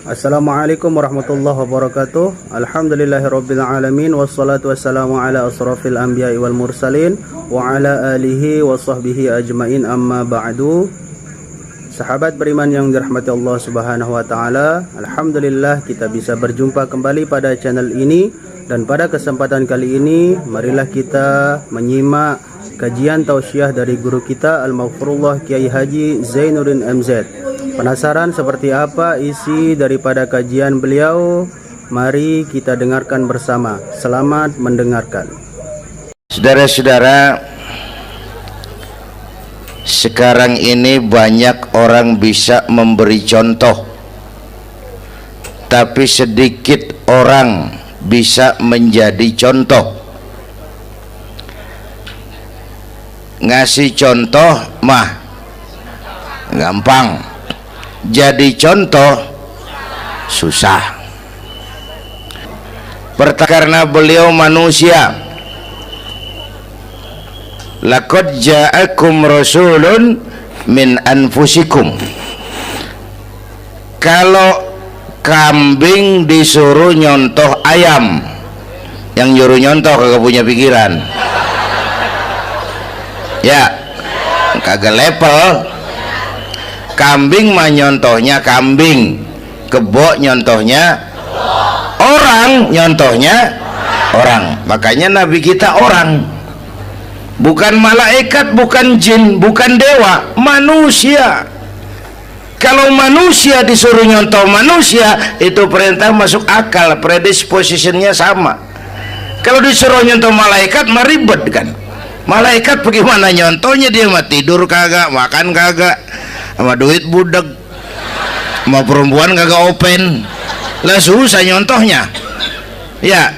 Assalamualaikum warahmatullahi wabarakatuh. Alhamdulillahirabbil alamin wassalatu wassalamu ala asrafil anbiya'i wal mursalin wa ala alihi wa sahbihi ajmain, amma ba'du. Sahabat beriman yang dirahmati Allah Subhanahu wa taala, alhamdulillah kita bisa berjumpa kembali pada channel ini, dan pada kesempatan kali ini marilah kita menyimak kajian tausiah dari guru kita Al-Maghfurullah Kiai Haji Zainuddin MZ. Penasaran seperti apa isi daripada kajian beliau? Mari kita dengarkan bersama. Selamat mendengarkan. Saudara-saudara, sekarang ini banyak orang bisa memberi contoh, tapi sedikit orang bisa menjadi contoh. Ngasih contoh mah gampang, jadi contoh susah. Karena beliau manusia. Laqad ja'akum rasulun min anfusikum. Kalau kambing disuruh nyontoh ayam, yang nyuruh nyontoh kagak punya pikiran, ya kagak level. Kambing mah nyontohnya kambing, kebo nyontohnya orang, nyontohnya orang. Makanya Nabi kita orang, bukan malaikat, bukan jin, bukan dewa, manusia. Kalau manusia disuruh nyontoh manusia, itu perintah masuk akal, predispositionnya sama. Kalau disuruh nyontoh malaikat mah ribet kan. Malaikat bagaimana nyontohnya, dia mah tidur kagak, makan kagak, sama duit budeg, sama perempuan kagak open, lah susah nyontohnya. Ya,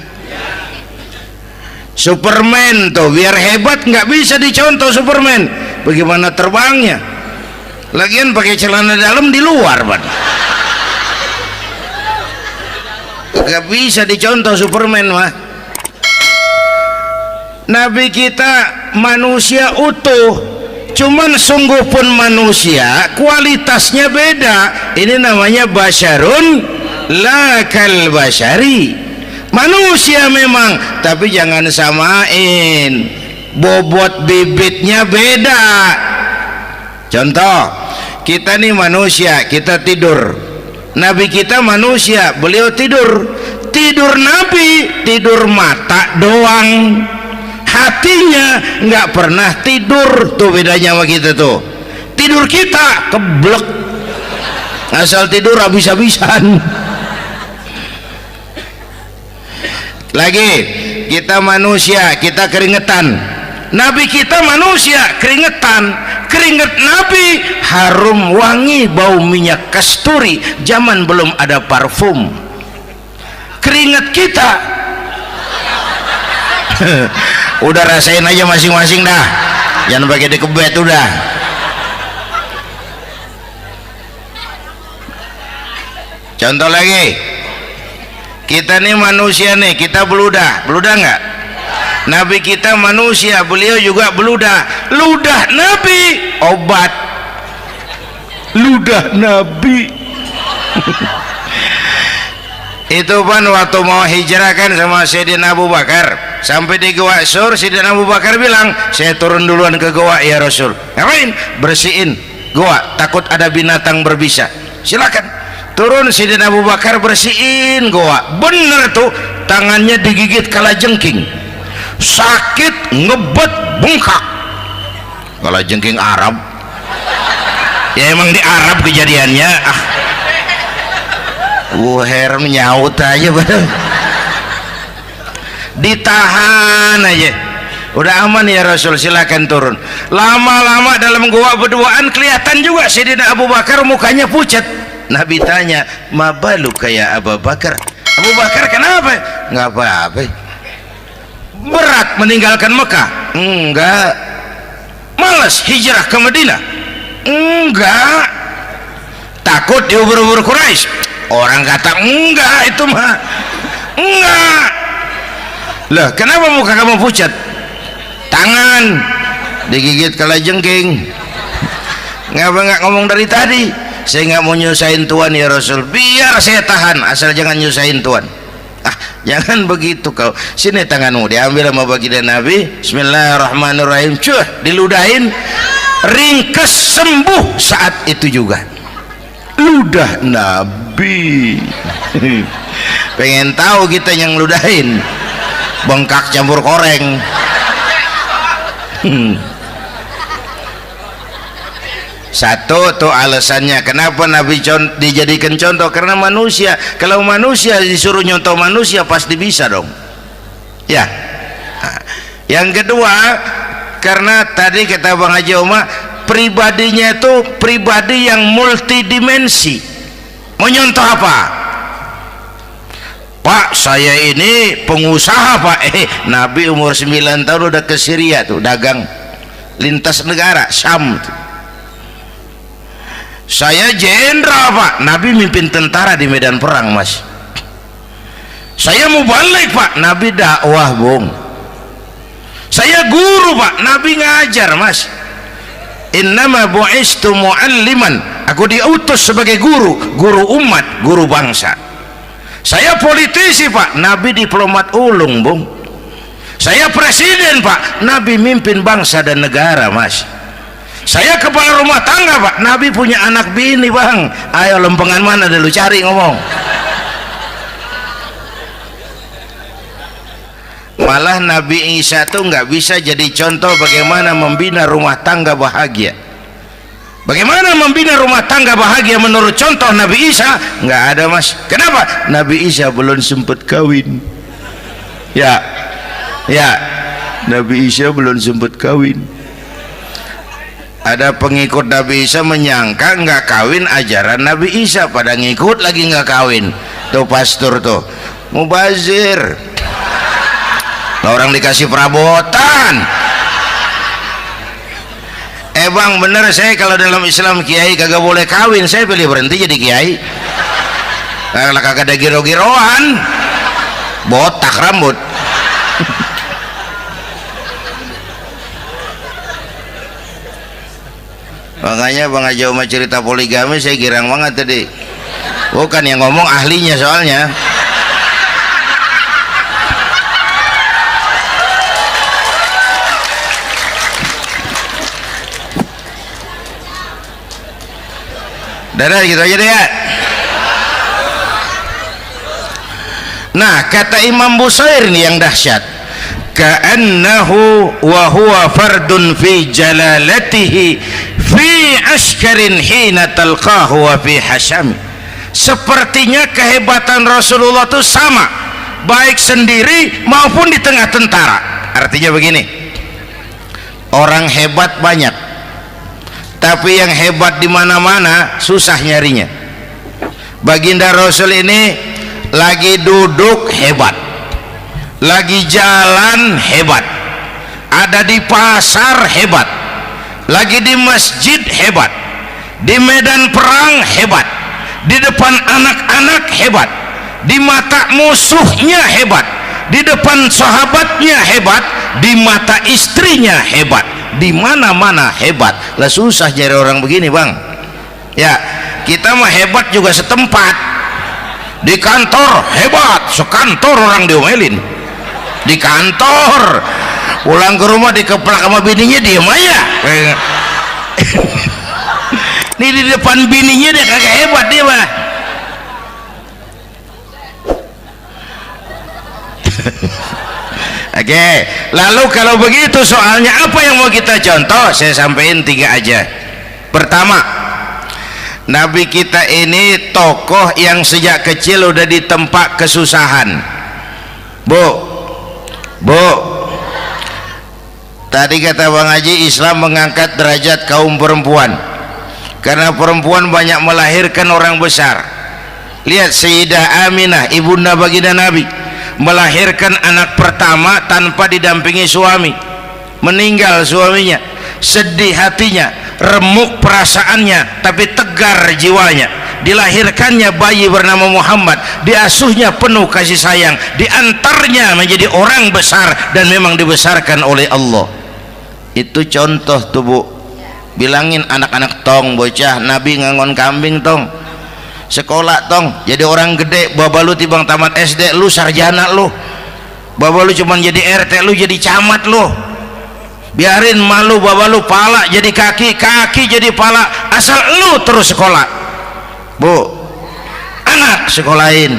Superman tuh biar hebat nggak bisa dicontoh Superman, bagaimana terbangnya, lagian pakai celana dalam di luar ban, nggak bisa dicontoh Superman mah. Nabi kita manusia utuh, cuman sungguh pun manusia, kualitasnya beda. Ini namanya basyarun la kal basyari, manusia memang, tapi jangan samain, bobot bibitnya beda. Contoh, kita nih manusia, kita tidur. Nabi kita manusia, beliau tidur. Tidur Nabi, tidur mata doang, hatinya nggak pernah tidur. Tuh bedanya sama kita tuh. Tidur kita keblek, asal tidur habis-habisan. Lagi kita manusia, kita keringetan. Nabi kita manusia, keringetan. Keringet Nabi harum wangi, bau minyak kasturi, zaman belum ada parfum. Keringet kita udah rasain aja masing-masing dah, jangan pakai dikebet udah. Contoh lagi, kita nih manusia nih, kita beludah nggak? Nabi kita manusia, beliau juga beludah. Ludah Nabi obat, ludah Nabi itu kan waktu mau hijrah kan sama Sayyidina Abu Bakar, sampai di Gua Sur, Sayyidina Abu Bakar bilang, saya turun duluan ke gua ya Rasul. Ngapain? Bersihin gua, takut ada binatang berbisa. Silakan turun. Sayyidina Abu Bakar bersihin gua, bener tuh, tangannya digigit kalajengking, sakit, ngebet, bengkak. Kalajengking Arab ya, emang di Arab kejadiannya. Wuher nyaut aja bener, ditahan aja, udah aman ya Rasul, silakan turun. Lama-lama dalam gua berduaan kelihatan juga Sayyidina Abu Bakar mukanya pucat. Nabi tanya, mabalu kayak Abu Bakar? Abu Bakar kenapa? Nggak apa-apa. Berat meninggalkan Mekah? Enggak. Malas hijrah ke Madinah? Enggak. Takut diubur-ubur Quraisy? Orang kata enggak, itu mah enggak. Lah kenapa muka kamu pucat? Tangan digigit kalajengking. Ngapa nggak ngomong dari tadi? saya nggak mau nyusahin Tuhan ya Rasul, biar saya tahan asal jangan nyusahin Tuhan. Jangan begitu kau. Sini tanganmu, diambil sama baginda Nabi, bismillahirrahmanirrahim, diludahin, ringkes, sembuh saat itu juga. Ludah Nabi. Pengen tahu kita yang ludahin, bengkak campur koreng. Satu tuh alasannya kenapa Nabi dijadikan contoh, karena manusia, kalau manusia disuruh nyontoh manusia pasti bisa dong ya. Yang kedua, karena tadi kata Bang Haji Omar, pribadinya itu pribadi yang multidimensi. Mau nyontoh apa? Pak, saya ini pengusaha Pak. Nabi umur 9 tahun udah ke Syria tuh, dagang lintas negara Syam tuh. Saya jenderal Pak, Nabi mimpin tentara di medan perang Mas. Saya mau balik Pak, Nabi dakwah Bung. Saya guru Pak, Nabi ngajar Mas. Innama bu'istu mu'alliman, aku diutus sebagai guru, guru umat, guru bangsa. Saya politisi Pak, Nabi diplomat ulung Bung. Saya presiden Pak, Nabi mimpin bangsa dan negara Mas. Saya kepala rumah tangga Pak, Nabi punya anak bini Bang. Ayo lempengan mana dulu cari ngomong. Malah Nabi Isa tuh nggak bisa jadi contoh bagaimana membina rumah tangga bahagia. Bagaimana membina rumah tangga bahagia menurut contoh Nabi Isa? Nggak ada Mas. Kenapa? Nabi Isa belum sempat kawin. Ya, Nabi Isa belum sempat kawin. Ada pengikut Nabi Isa menyangka nggak kawin ajaran Nabi Isa, pada ngikut lagi nggak kawin. Tuh pastor tuh mubazir, orang dikasih perabotan. Bang bener, saya kalau dalam Islam kiai kagak boleh kawin, saya pilih berhenti jadi kiai. Kalau kagak ada giro-giroan, botak rambut. Makanya Bang Haji Omar cerita poligami saya girang banget tadi. Bukan yang ngomong ahlinya soalnya. Dadah gitu aja deh ya. Nah kata Imam Busair ini yang dahsyat, ka'annahu wa huwa fardun fi jalalatihi fi ashkarin hina talqahu wa fi hasham. Sepertinya kehebatan Rasulullah itu sama baik sendiri maupun di tengah tentara. Artinya begini, orang hebat banyak, tapi yang hebat di mana-mana susah nyarinya. Baginda Rasul ini lagi duduk hebat, lagi jalan hebat, ada di pasar hebat, lagi di masjid hebat, di medan perang hebat, di depan anak-anak hebat, di mata musuhnya hebat, di depan sahabatnya hebat, di mata istrinya hebat, di mana-mana hebat. Lah susah cari orang begini Bang ya. Kita mah hebat juga setempat, di kantor hebat, sekantor orang diomelin di kantor, pulang ke rumah dikeplak sama bininya diem aja. Nih di depan bininya dia kagak hebat dia mah. Oke, lalu kalau begitu soalnya apa yang mau kita contoh? Saya sampaikan 3 aja. Pertama, Nabi kita ini tokoh yang sejak kecil udah ditempa kesusahan. Bu, tadi kata Bang Haji, Islam mengangkat derajat kaum perempuan karena perempuan banyak melahirkan orang besar. Lihat Sayyidah Aminah, ibunda baginda Nabi, melahirkan anak pertama tanpa didampingi suami. Meninggal suaminya, sedih hatinya, remuk perasaannya, tapi tegar jiwanya. Dilahirkannya bayi bernama Muhammad, diasuhnya penuh kasih sayang, diantarnya menjadi orang besar dan memang dibesarkan oleh Allah. Itu contoh tuh Bu bilangin anak-anak tong bocah Nabi ngangon kambing tong, sekolah tong jadi orang gede. Baba lu tibang tamat SD lu sarjana lu, baba lu cuman jadi RT lu jadi camat lu. Biarin malu baba lu pala jadi kaki, kaki jadi pala, asal lu terus sekolah. Bu, anak sekolahin,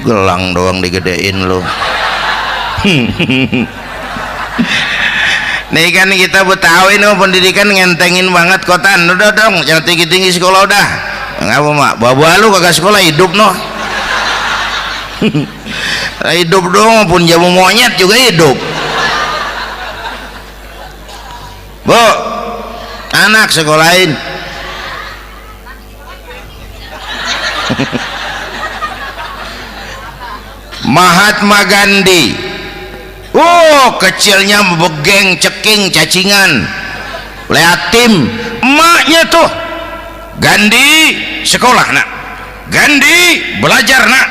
gelang doang digedein lu. Nih kan kita Betawi nih pendidikan ngentengin banget kotaan. Udah dong jangan tinggi-tinggi sekolah udah. Ngapa mak? Bawa lu kagak sekolah hidup noh. Hidup dong pun jamu monyet juga hidup. Bu, anak sekolahin. Mahatma Gandhi. Oh, kecilnya begeng, ceking, cacingan, liatim. Emaknya tuh Gandhi sekolah nak, Gandhi belajar nak,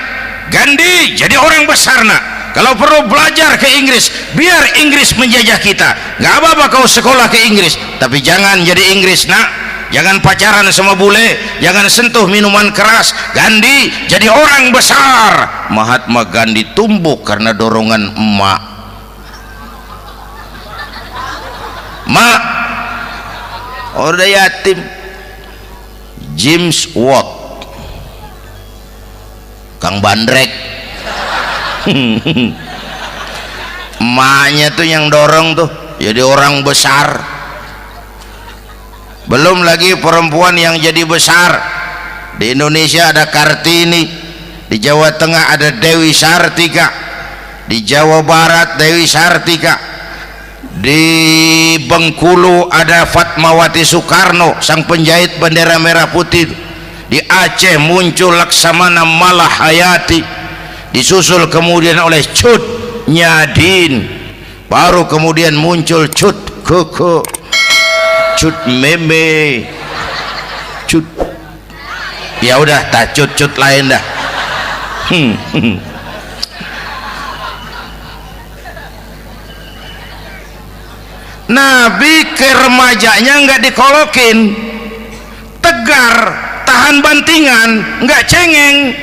Gandhi jadi orang besar nak. Kalau perlu belajar ke Inggris, biar Inggris menjajah kita. Gak apa-apa kau sekolah ke Inggris, tapi jangan jadi Inggris nak. Jangan pacaran sama bule, jangan sentuh minuman keras. Gandhi jadi orang besar. Mahatma Gandhi tumbuh karena dorongan emak. Mak, udah yatim. James Watt, Kang Bandrek. Emaknya tuh yang dorong tuh jadi orang besar. Belum lagi perempuan yang jadi besar. Di Indonesia ada Kartini, di Jawa Tengah ada Dewi Sartika, di Jawa Barat Dewi Sartika, di Bengkulu ada Fatmawati Soekarno sang penjahit bendera merah putih, di Aceh muncul Laksamana Malahayati, disusul kemudian oleh Cut Nyadin, baru kemudian muncul Cut Koko, Cut Meme, Cut, ya udah tak cut lain dah. Nabi ke remajanya nggak dikolokin, tegar, tahan bantingan, nggak cengeng.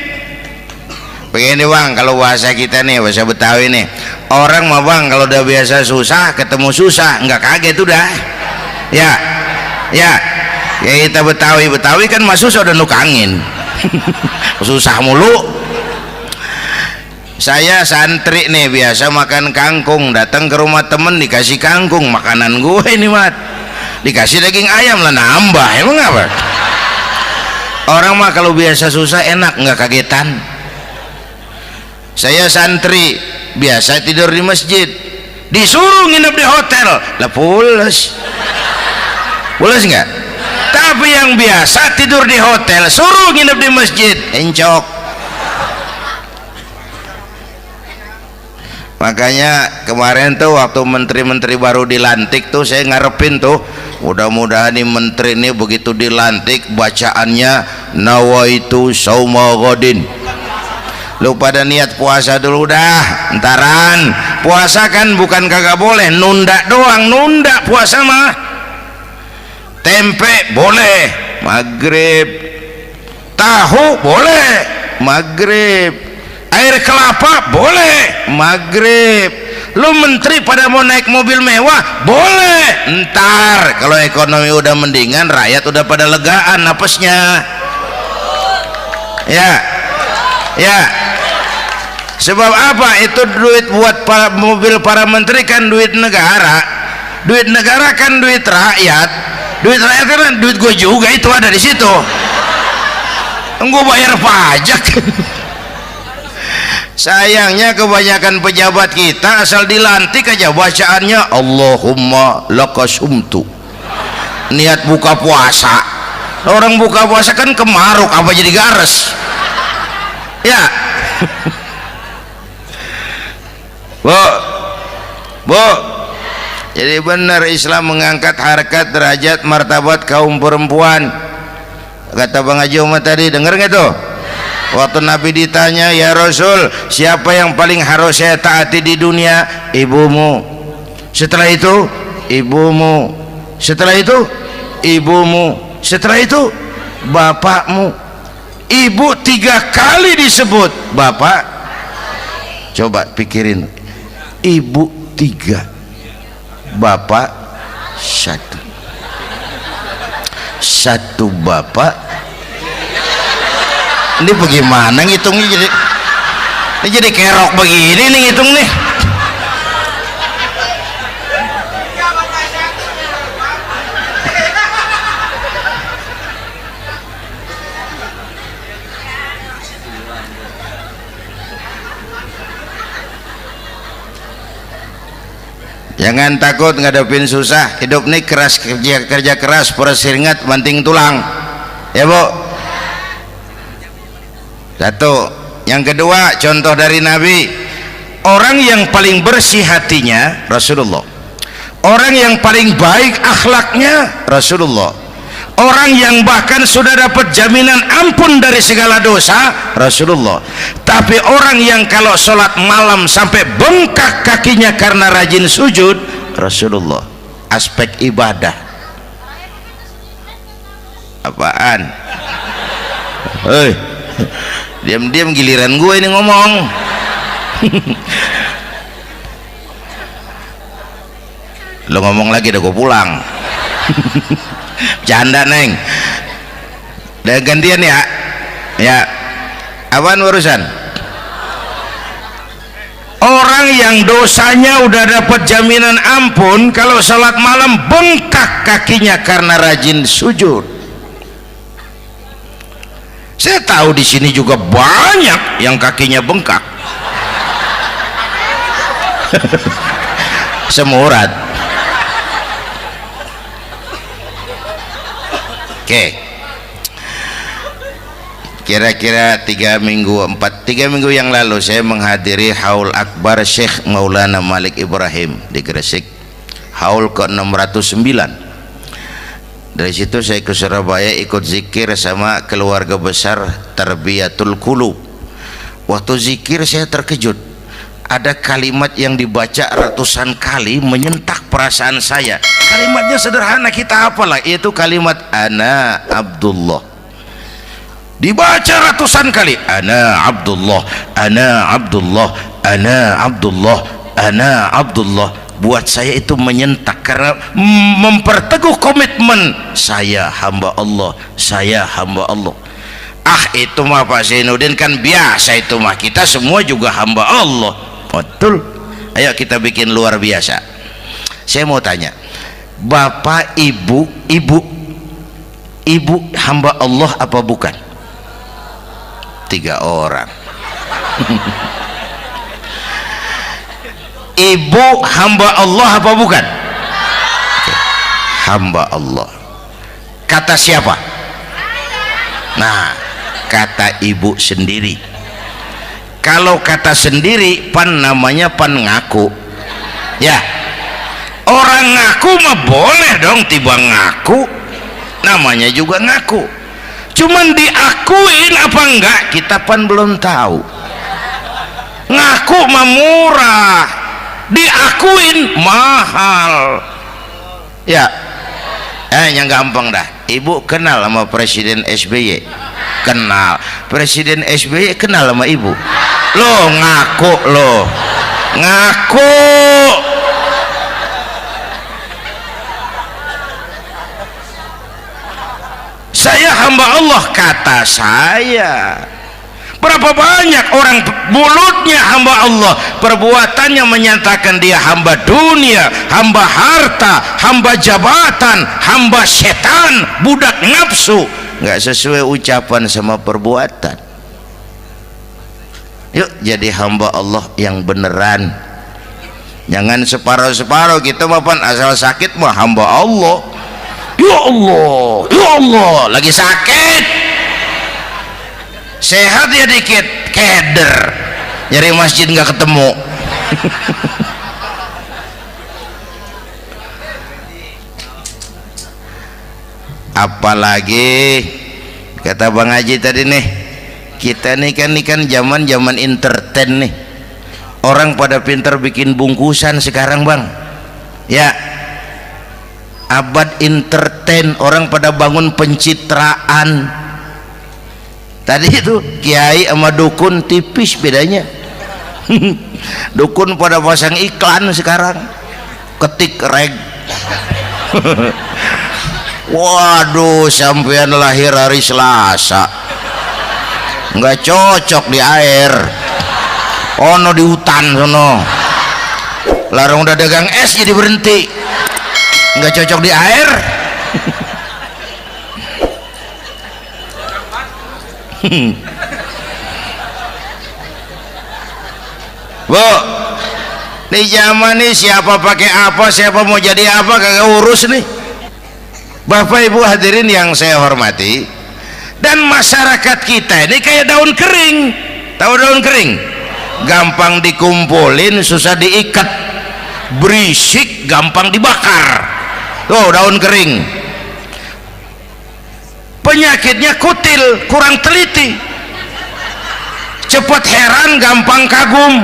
Begini bang, kalau bahasa kita nih, bahasa Betawi nih, orang mah bang kalau udah biasa susah ketemu susah nggak kaget udah. Ya kita Betawi kan mah susah udah nukangin. Susah mulu. Saya santri nih biasa makan kangkung, datang ke rumah temen dikasih kangkung, makanan gue ini mat, dikasih daging ayam lah nambah, emang apa? Orang mah kalau biasa susah enak nggak kagetan. Saya santri biasa tidur di masjid, disuruh nginep di hotel lah pules nggak? Tapi yang biasa tidur di hotel suruh nginep di masjid encok. Makanya kemarin tuh waktu menteri-menteri baru dilantik tuh saya ngarepin tuh mudah-mudahan nih menteri ini begitu dilantik bacaannya nawaitu sauma ghadin. Lu pada niat puasa dulu dah, entaran. Puasa kan bukan kagak boleh, nunda doang, nunda puasa mah. Tempe boleh maghrib, tahu boleh maghrib, air kelapa boleh maghrib. Lu menteri pada mau naik mobil mewah boleh ntar kalau ekonomi udah mendingan, rakyat udah pada legaan napasnya. Ya sebab apa? Itu duit buat mobil para menteri kan duit negara. Duit negara kan duit rakyat. Duit rakyat kan duit gue juga, itu ada di situ. Gue bayar pajak. Sayangnya kebanyakan pejabat kita asal dilantik aja bacaannya Allahumma lakasumtu, niat buka puasa. Orang buka puasa kan kemaruk apa jadi gares ya. Bu, jadi benar Islam mengangkat harkat, derajat, martabat kaum perempuan. Kata Bang Haji Umar tadi, denger nggak tuh? Waktu Nabi ditanya, ya Rasul, siapa yang paling harus saya taati di dunia? Ibumu. Setelah itu ibumu. Setelah itu ibumu, setelah itu bapakmu. Ibu 3 kali disebut, bapak. Coba pikirin, ibu 3, bapak 1. 1 bapak. Ini bagaimana ngitungnya, ini jadi kerok begini nih ngitung nih. Jangan takut ngadepin susah, hidup nih keras, kerja keras, peres keringat, banting tulang, ya Bu. Satu. Yang kedua, contoh dari Nabi, orang yang paling bersih hatinya Rasulullah, orang yang paling baik akhlaknya Rasulullah, orang yang bahkan sudah dapat jaminan ampun dari segala dosa Rasulullah. Tapi orang yang kalau sholat malam sampai bengkak kakinya karena rajin sujud Rasulullah. Aspek ibadah apaan? Hei, diam-diam giliran gue ini ngomong. Lo ngomong lagi udah gue pulang. Canda neng, udah gantian ya. Ya, apaan urusan? Orang yang dosanya udah dapat jaminan ampun, kalau salat malam bengkak kakinya karena rajin sujud. Saya tahu di sini juga banyak yang kakinya bengkak. Semurat. Oke. Kira-kira 3 minggu yang lalu saya menghadiri haul akbar Syekh Maulana Malik Ibrahim di Gresik, haul ke 609. Dari situ saya ke Surabaya ikut zikir sama keluarga besar Tarbiyatul Qulub. Waktu zikir saya terkejut, ada kalimat yang dibaca ratusan kali menyentak perasaan saya. Kalimatnya sederhana, kita hafalah, yaitu kalimat ana Abdullah. Dibaca ratusan kali, ana Abdullah, ana Abdullah, ana Abdullah, ana Abdullah. Buat saya itu menyentak karena memperteguh komitmen, saya hamba Allah, saya hamba Allah. Ah, itu mah Pak Zainuddin kan biasa, itu mah kita semua juga hamba Allah. Betul. Ayo kita bikin luar biasa. Saya mau tanya, bapak, ibu hamba Allah apa bukan? 3 orang. Ibu hamba Allah apa bukan? Hamba Allah. Kata siapa? Nah, kata ibu sendiri. Kalau kata sendiri pan namanya pan ngaku. Ya, orang ngaku mah boleh dong, tiba ngaku namanya juga ngaku. Cuman diakuin apa enggak kita pan belum tahu. Ngaku mah murah, diakuin mahal. Ya, yang gampang dah. Ibu kenal sama Presiden SBY? Kenal. Presiden SBY kenal sama ibu? Lo ngaku, lo ngaku. Saya hamba Allah, kata saya. Berapa banyak orang mulutnya hamba Allah, perbuatannya menyatakan dia hamba dunia, hamba harta, hamba jabatan, hamba setan, budak nafsu. Nggak sesuai ucapan sama perbuatan. Yuk jadi hamba Allah yang beneran. Jangan separuh-separuh, kita mapan asal sakit mah hamba Allah. Ya Allah, ya Allah, lagi sakit, sehat ya dikit, keder, nyari masjid nggak ketemu. Apalagi kata Bang Haji tadi nih, kita nih kan zaman entertain nih, orang pada pinter bikin bungkusan sekarang Bang. Ya, abad entertain, orang pada bangun pencitraan. Tadi itu kiai sama dukun tipis bedanya. Dukun pada pasang iklan sekarang, ketik reg. Waduh, sampean lahir hari Selasa, nggak cocok di air, ono di hutan sono. Larang udah dagang es jadi berhenti, nggak cocok di air. Bu, di zaman nih siapa pakai apa, siapa mau jadi apa kagak urus nih. Bapak Ibu hadirin yang saya hormati, dan masyarakat kita ini kayak daun kering. Tahu daun kering? Gampang dikumpulin, susah diikat, berisik, gampang dibakar. Tuh daun kering. Penyakitnya kutil, kurang teliti, cepat heran, gampang kagum.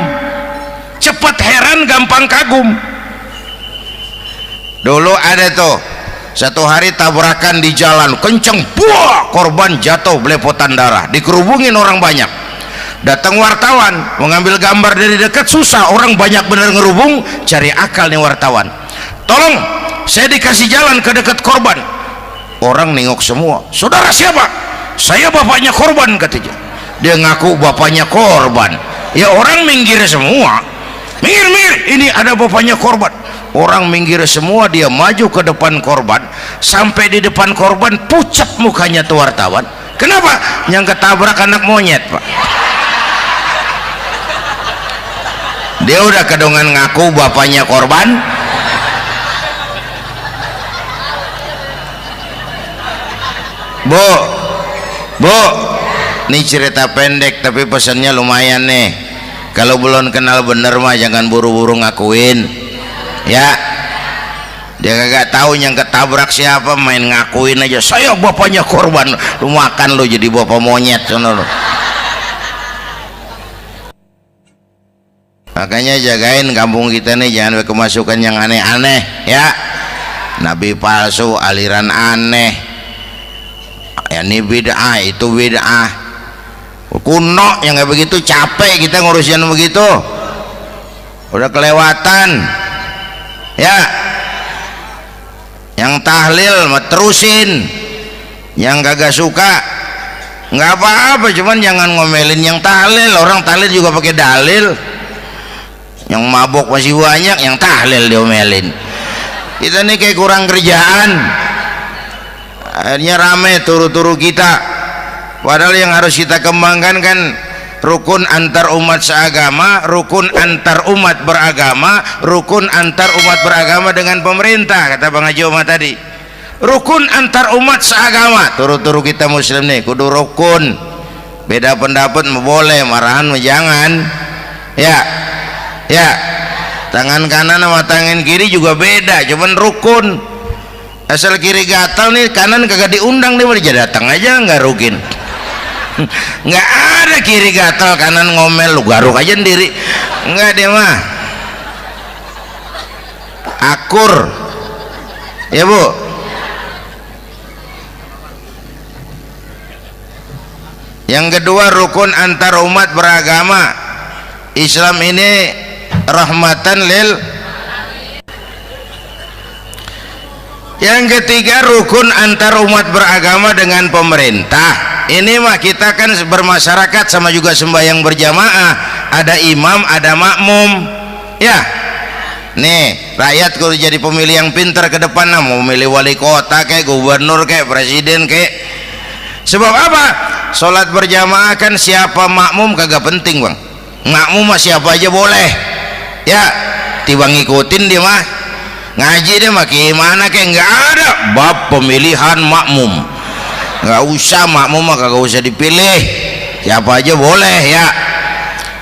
Cepat heran, gampang kagum. Dulu ada tuh satu hari tabrakan di jalan kenceng, buah, korban jatuh belepotan darah, dikerubungin orang banyak. Datang wartawan mengambil gambar dari dekat, susah, orang banyak bener ngerubung. Cari akal nih wartawan, tolong saya dikasih jalan ke dekat korban. Orang nengok semua, saudara siapa? Saya bapaknya korban, katanya. Dia ngaku bapaknya korban. Ya orang minggir semua, minggir, ini ada bapaknya korban. Orang minggir semua, dia maju ke depan korban. Sampai di depan korban pucat mukanya tuh wartawan. Kenapa? Yang ketabrak anak monyet, Pak. Dia udah kedongan ngaku bapaknya korban. Bu, ini cerita pendek tapi pesannya lumayan nih. Kalau belum kenal bener mah jangan buru-buru ngakuin, ya. Dia kagak tahu yang ketabrak siapa, main ngakuin aja, saya bapaknya korban. Lu makan lu jadi bapak monyet sono lu. Makanya jagain kampung kita nih, jangan kemasukan yang aneh-aneh, ya. Nabi palsu, aliran aneh, ya ini bid'ah, itu bid'ah kuno yang kayak begitu. Capek kita ngurusin begitu, udah kelewatan, ya. Yang tahlil mah terusin, yang kagak suka nggak apa-apa, cuman jangan ngomelin yang tahlil. Orang tahlil juga pakai dalil. Yang mabok masih banyak, yang tahlil diomelin. Kita nih kayak kurang kerjaan, akhirnya rame turu-turu kita. Padahal yang harus kita kembangkan kan rukun antar umat seagama, rukun antar umat beragama, rukun antar umat beragama dengan pemerintah, kata Bang Haji Omar tadi. Rukun antar umat seagama, turu-turu kita muslim nih kudu rukun. Beda pendapat boleh, marahan jangan, ya. Tangan kanan sama tangan kiri juga beda, cuman rukun. Asal kiri gatal nih, kanan kagak diundang nih, dia datang aja nggak rukin. Nggak ada kiri gatal kanan ngomel, lu garuk aja sendiri, nggak. Dia mah akur, ya Bu. Yang kedua, rukun antar umat beragama. Islam ini rahmatan lil. Yang ketiga, rukun antar umat beragama dengan pemerintah. Ini mah kita kan bermasyarakat sama juga sembahyang berjamaah, ada imam ada makmum, ya. Nih rakyat kalau jadi pemilih yang pintar ke depan, mau memilih wali kota kayak gubernur kayak presiden kayak. Sebab apa? Sholat berjamaah kan siapa makmum kagak penting, Bang. Makmum mah siapa aja boleh, ya. Tiba ngikutin dia mah, ngaji dia mah gimana kayak nggak ada bab pemilihan makmum. Nggak usah, makmum mah kagak usah dipilih, siapa aja boleh, ya.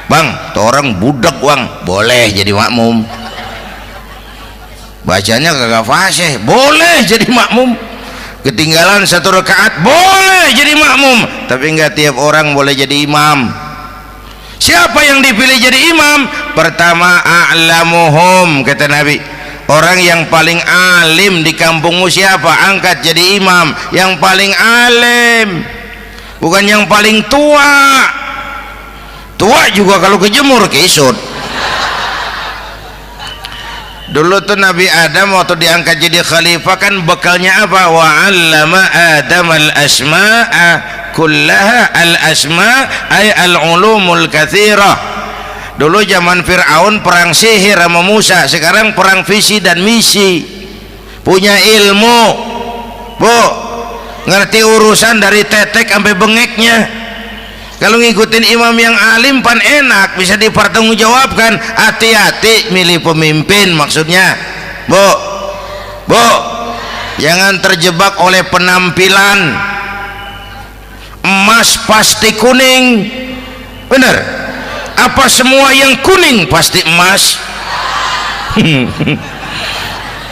Bang, tuh orang budak, Bang, boleh jadi makmum. Bacanya kagak fasih, boleh jadi makmum. Ketinggalan satu rakaat, boleh jadi makmum. Tapi nggak tiap orang boleh jadi imam. Siapa yang dipilih jadi imam? Pertama, a'lamuhum, kata Nabi, orang yang paling alim di kampungmu siapa? Angkat jadi imam. Yang paling alim, bukan yang paling tua. Tua juga kalau kejemur kisut. Dulu tuh Nabi Adam waktu diangkat jadi khalifah kan bekalnya apa? Wa 'allama Adam al-asma'a kullaha. Al-asma' ay al-ulumul katsirah. Dulu zaman Fir'aun perang sihir sama Musa, sekarang perang visi dan misi. Punya ilmu, Bu, ngerti urusan dari tetek sampai bengeknya. Kalau ngikutin imam yang alim pan enak, bisa dipertanggungjawabkan. Hati-hati milih pemimpin, maksudnya Bu, jangan terjebak oleh penampilan. Emas pasti kuning, bener? Apa semua yang kuning pasti emas?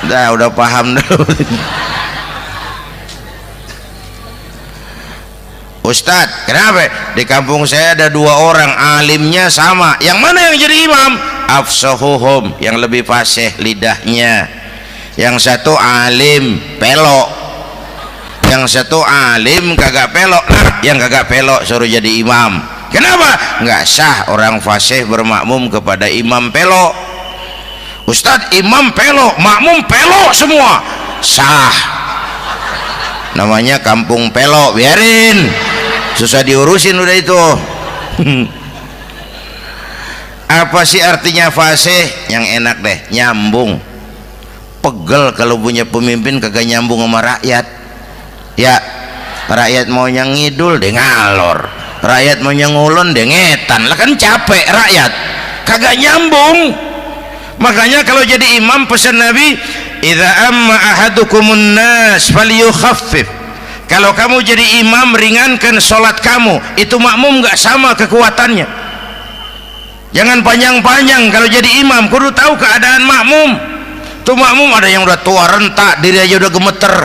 Udah paham dulu. Ustadz, kenapa? Di kampung saya ada 2 orang alimnya sama. Yang mana yang jadi imam? Afsahuhum, yang lebih fasih lidahnya. Yang satu alim pelok, yang satu alim kagak pelok. Nah, yang kagak pelok suruh jadi imam. Kenapa? Nggak sah orang fasih bermakmum kepada imam pelok. Ustadz, imam pelok, makmum pelok semua. Sah. Namanya kampung pelok, biarin. Susah diurusin udah itu. Apa sih artinya fasih? Yang enak deh, nyambung. Pegel kalau punya pemimpin kagak nyambung sama rakyat. Ya, rakyat mau yang ngidul deh ngalor, rakyat mau yang ngulon deh ngetan. Lah kan capek rakyat, kagak nyambung. Makanya kalau jadi imam pesan Nabi, idza amma ahadukumun nas falyukhaffif. Kalau kamu jadi imam, ringankan sholat kamu. Itu makmum nggak sama kekuatannya. Jangan panjang-panjang kalau jadi imam, kudu tahu keadaan makmum. Tuh makmum ada yang udah tua rentak, diri aja udah gemeter.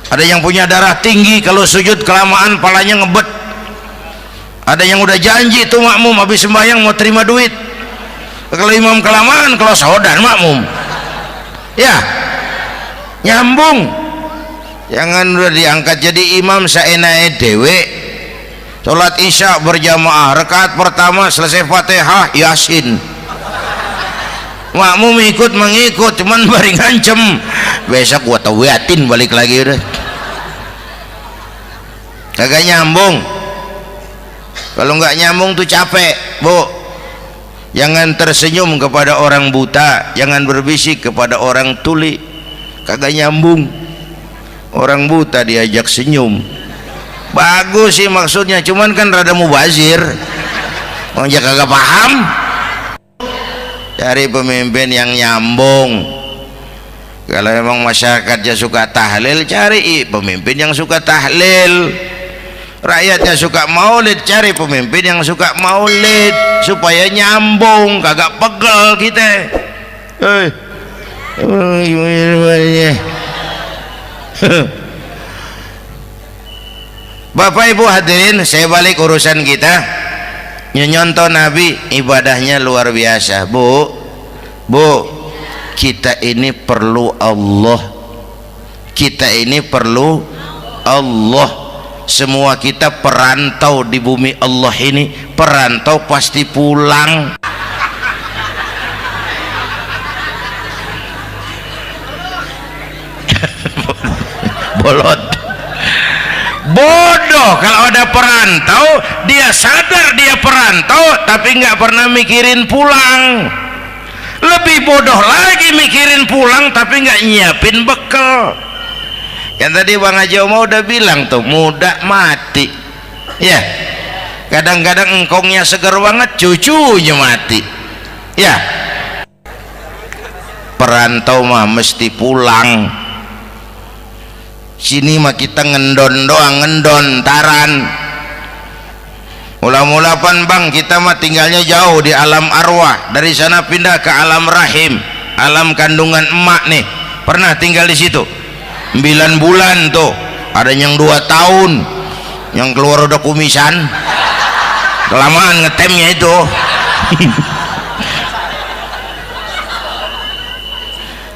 Ada yang punya darah tinggi, kalau sujud kelamaan palanya ngebet. Ada yang udah janji tuh makmum habis sembahyang mau terima duit. Kalau imam kelamaan, kalau saudara makmum. Ya, nyambung. Jangan udah diangkat jadi imam saenake dewe. Salat isya berjamaah, rakaat pertama selesai Fatihah Yasin. Makmum ikut mengikut, cuman bari ngancem. Besok gua tawiatin balik lagi udah. Kagak nyambung. Kalau nggak nyambung tuh capek, Bu. Jangan tersenyum kepada orang buta, jangan berbisik kepada orang tuli. Kagak nyambung. Orang buta diajak senyum, bagus sih maksudnya, cuman kan rada mubazir. Orang kagak paham. Cari pemimpin yang nyambung. Kalau memang masyarakatnya suka tahlil, cari pemimpin yang suka tahlil. Rakyatnya suka maulid, cari pemimpin yang suka maulid, supaya nyambung, kagak pegel kita. Bapak Ibu hadirin, saya balik urusan kita. Nyontoh Nabi ibadahnya luar biasa. Bu, kita ini perlu Allah. Kita ini perlu Allah. Semua kita perantau di bumi Allah ini. Perantau pasti pulang. Bolot, bodoh kalau ada perantau, dia sadar dia perantau tapi nggak pernah mikirin pulang. Lebih bodoh lagi mikirin pulang tapi nggak nyiapin bekal. Yang tadi Bang Haji Omar udah bilang tuh, muda mati ya. Kadang-kadang engkongnya seger banget, cucunya mati ya. Perantau mah mesti pulang. Sini mah kita ngendon doang, ngendon taran. Mula-mula pan Bang, kita mah tinggalnya jauh di alam arwah. Dari sana pindah ke alam rahim, alam kandungan emak nih. Pernah tinggal di situ 9 bulan tuh. Ada yang 2 tahun, yang keluar udah kumisan. Kelamaan ngetemnya itu.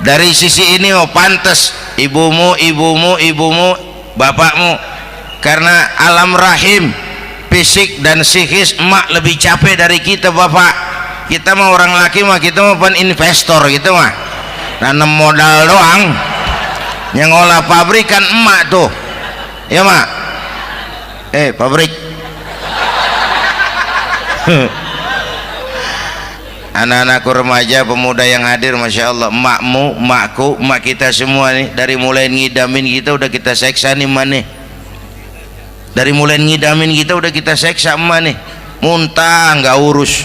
Dari sisi ini mau pantas ibumu, bapakmu, karena alam rahim fisik dan psikis emak lebih capek dari kita bapak. Kita mah orang laki mah kita mah investor gitu mah, nanam modal doang. Yang ngolah pabrik kan emak tuh, ya mak. Pabrik. Anak-anakku remaja pemuda yang hadir, masya Allah, emakmu, emakku, emak kita semua nih, dari mulai ngidamin kita udah kita seksa nih mana. Dari mulai ngidamin kita udah kita seksa emak nih, muntah nggak urus.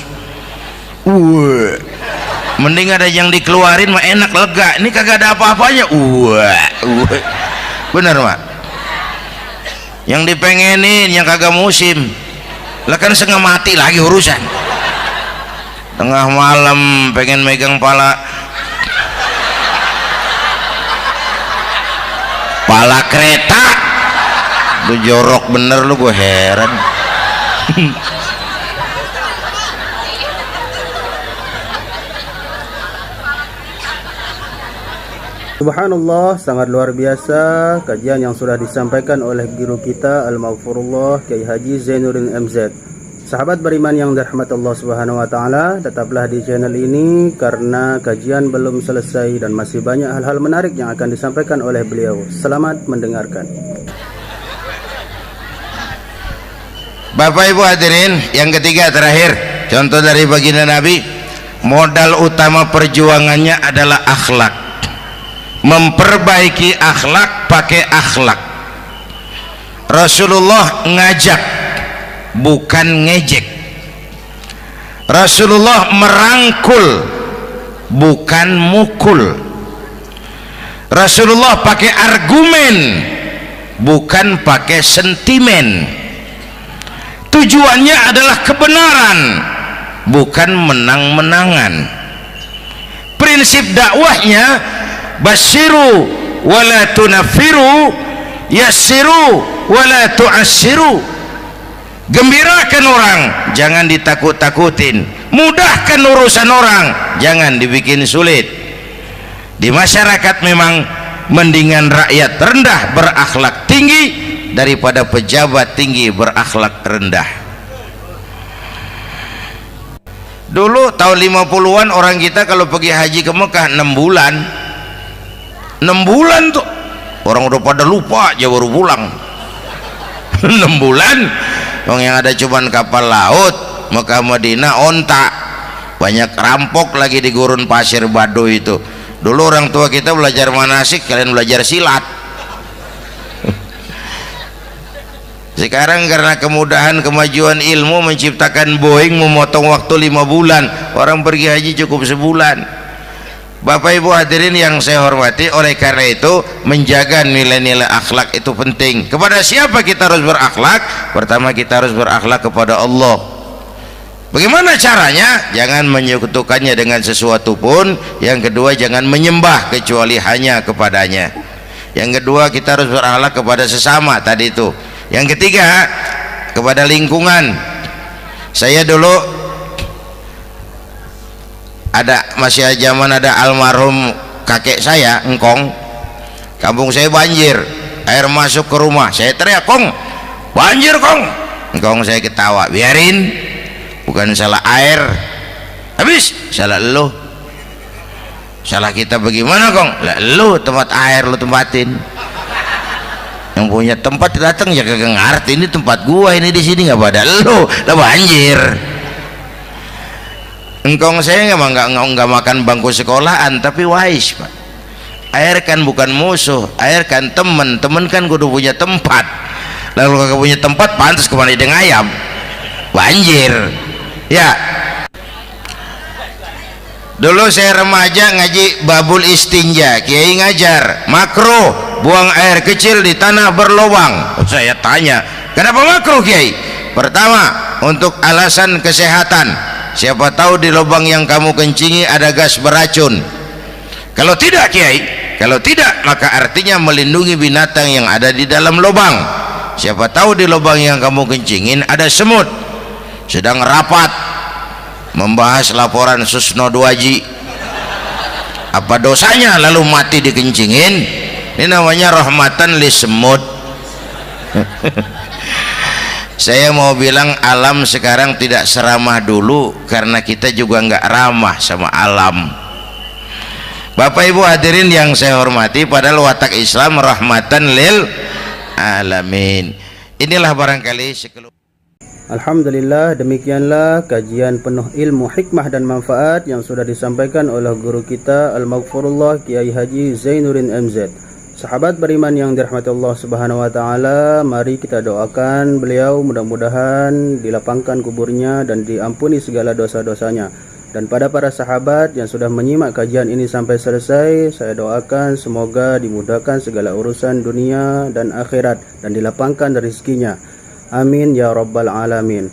Mending ada yang dikeluarin mah enak, lega. Ini kagak ada apa-apanya. Bener mak. Yang dipengenin yang kagak musim, lah kan setengah mati lagi urusan. Tengah malam pengen megang pala kereta, lu jorok bener lu, gue heran. Subhanallah, sangat luar biasa kajian yang sudah disampaikan oleh guru kita Al-Maghfurullah Kiai Haji Zainuddin MZ. Sahabat beriman yang dirahmati Allah Subhanahu wa taala, tetaplah di channel ini karena kajian belum selesai dan masih banyak hal-hal menarik yang akan disampaikan oleh beliau. Selamat mendengarkan. Bapak Ibu hadirin, yang ketiga terakhir, contoh dari baginda Nabi, modal utama perjuangannya adalah akhlak. Memperbaiki akhlak, pakai akhlak. Rasulullah ngajak, bukan ngejek. Rasulullah merangkul, bukan mukul. Rasulullah pakai argumen, bukan pakai sentimen. Tujuannya adalah kebenaran, bukan menang-menangan. Prinsip dakwahnya basyiru wala tunafiru, yassiru wala tu'assiru. Gembirakan orang, jangan ditakut-takutin. Mudahkan urusan orang, jangan dibikin sulit. Di masyarakat memang mendingan rakyat rendah berakhlak tinggi daripada pejabat tinggi berakhlak rendah. Dulu tahun 50-an orang kita kalau pergi haji ke Mekah 6 bulan. 6 bulan tuh orang udah pada lupa aja baru pulang. 6 bulan yang ada cuman kapal laut, Mekah Madinah onta, banyak rampok lagi di gurun pasir Baduy itu. Dulu orang tua kita belajar manasik, kalian belajar silat. Sekarang karena kemudahan kemajuan ilmu menciptakan Boeing memotong waktu 5 bulan, orang pergi haji cukup sebulan. Bapak Ibu hadirin yang saya hormati, oleh karena itu menjaga nilai-nilai akhlak itu penting. Kepada siapa kita harus berakhlak? Pertama, kita harus berakhlak kepada Allah. Bagaimana caranya? Jangan menyekutukannya dengan sesuatu pun. Yang kedua, jangan menyembah kecuali hanya kepadanya. Yang kedua, kita harus berakhlak kepada sesama tadi itu. Yang ketiga, kepada lingkungan. Saya dulu masih zaman ada almarhum kakek saya, engkong, kampung saya banjir, air masuk ke rumah, saya teriak, "Kong, banjir Kong!" Engkong saya ketawa, "Biarin, bukan salah air." "Habis salah lo." "Salah kita bagaimana Kong?" "Lah lo tempat air lo tempatin, yang punya tempat datang ya kagak ngerti, ini tempat gua, ini di sini nggak pada lo, lah banjir." Engkong saya nggak makan bangku sekolahan, tapi wise Pak. Air kan bukan musuh, air kan temen kan kudu punya tempat. Lalu kalau punya tempat, pantas kemana dengan ayam, banjir. Ya, dulu saya remaja ngaji babul istinja, kiai ngajar makruh buang air kecil di tanah berlubang. Saya tanya, kenapa makruh kiai? Pertama, untuk alasan kesehatan. Siapa tahu di lubang yang kamu kencingi ada gas beracun. Kalau tidak kiai, kalau tidak maka artinya melindungi binatang yang ada di dalam lubang. Siapa tahu di lubang yang kamu kencingin ada semut sedang rapat membahas laporan Susno 2Ji Apa dosanya lalu mati dikencingin? Ini namanya rahmatan li semut. Saya mau bilang alam sekarang tidak seramah dulu karena kita juga nggak ramah sama alam. Bapak Ibu hadirin yang saya hormati, padahal watak Islam rahmatan lil alamin. Inilah barangkali Alhamdulillah, demikianlah kajian penuh ilmu, hikmah dan manfaat yang sudah disampaikan oleh guru kita Al-Maghfurullah Kiai Haji Zainuddin MZ. Sahabat beriman yang dirahmati Allah Subhanahu wa taala, mari kita doakan beliau mudah-mudahan dilapangkan kuburnya dan diampuni segala dosa-dosanya. Dan pada para sahabat yang sudah menyimak kajian ini sampai selesai, saya doakan semoga dimudahkan segala urusan dunia dan akhirat dan dilapangkan rezekinya. Amin ya rabbal alamin.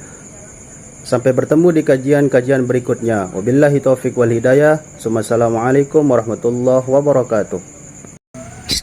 Sampai bertemu di kajian-kajian berikutnya. Wabillahi taufiq wal hidayah. Assalamualaikum warahmatullahi wabarakatuh.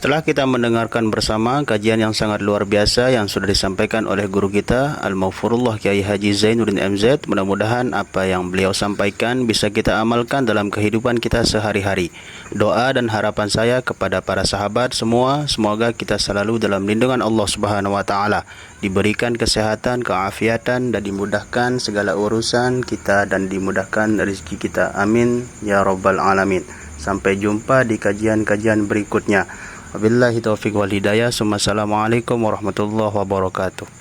Setelah kita mendengarkan bersama kajian yang sangat luar biasa yang sudah disampaikan oleh guru kita Al-Maghfurullah Kiai Haji Zainuddin MZ, mudah-mudahan apa yang beliau sampaikan bisa kita amalkan dalam kehidupan kita sehari-hari. Doa dan harapan saya kepada para sahabat semua, semoga kita selalu dalam lindungan Allah Subhanahu wa taala, diberikan kesehatan, keafiatan dan dimudahkan segala urusan kita dan dimudahkan rezeki kita. Amin ya rabbal alamin. Sampai jumpa di kajian-kajian berikutnya. Wabillahi taufiq wal hidayah. Assalamualaikum warahmatullahi wabarakatuh.